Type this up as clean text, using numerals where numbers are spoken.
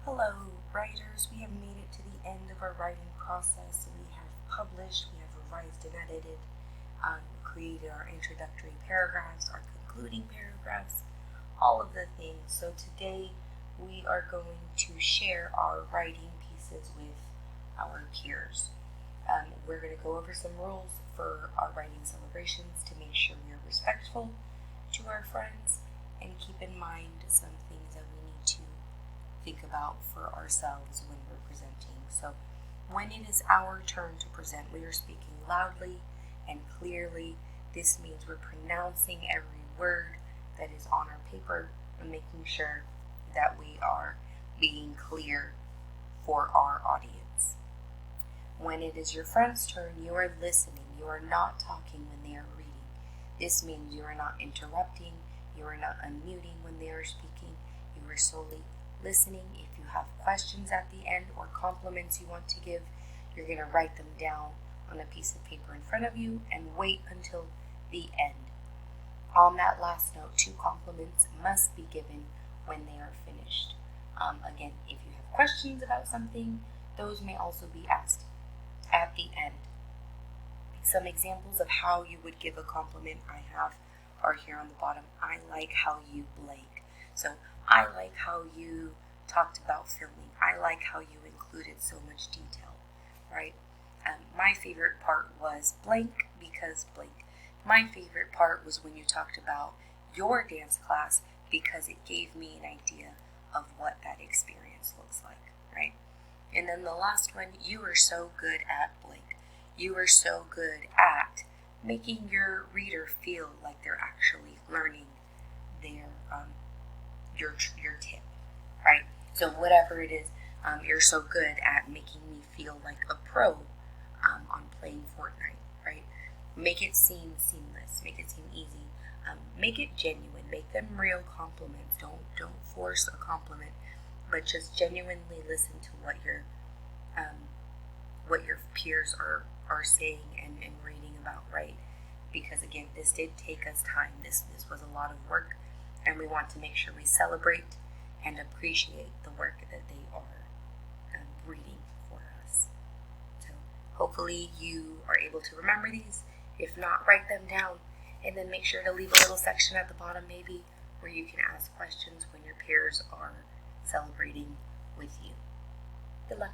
Hello, writers. We have made it to the end of our writing process. We have published, we have revised and edited, created our introductory paragraphs, our concluding paragraphs, all of the things. So today we are going to share our writing pieces with our peers. We're going to go over some rules for our writing celebrations to make sure we are respectful to our friends and keep in mind some things that we need to think about for ourselves when we're presenting. So when it is our turn to present, we are speaking loudly and clearly. This means we're pronouncing every word that is on our paper and making sure that we are being clear for our audience. When it is your friend's turn, you are listening. You are not talking when they are reading. This means you are not interrupting. You are not unmuting when they are speaking. You are solely listening. If you have questions at the end or compliments you want to give, you're going to write them down on a piece of paper in front of you and wait until the end. On that last note, 2 compliments must be given when they are finished. Again, if you have questions about something, those may also be asked at the end. Some examples of how you would give a compliment I have are here on the bottom. I like how you blank. So I like how you talked about filming. I like how you included so much detail, right? My favorite part was blank because blank. My favorite part was when you talked about your dance class because it gave me an idea of what that experience looks like, right? And then the last one, you are so good at blank. You are so good at making your reader feel like they're actually learning their your tip, right? So whatever it is, you're so good at making me feel like a pro on playing Fortnite, right? Make it seem seamless. Make it seem easy. Make it genuine. Make them real compliments. Don't force a compliment, but just genuinely listen to what your peers are saying and reading about, right? Because again, this did take us time. This was a lot of work, and we want to make sure we celebrate and appreciate the work that they are reading for us. So hopefully you are able to remember these. If not, write them down, and then make sure to leave a little section at the bottom maybe where you can ask questions when your peers are celebrating with you. Good luck.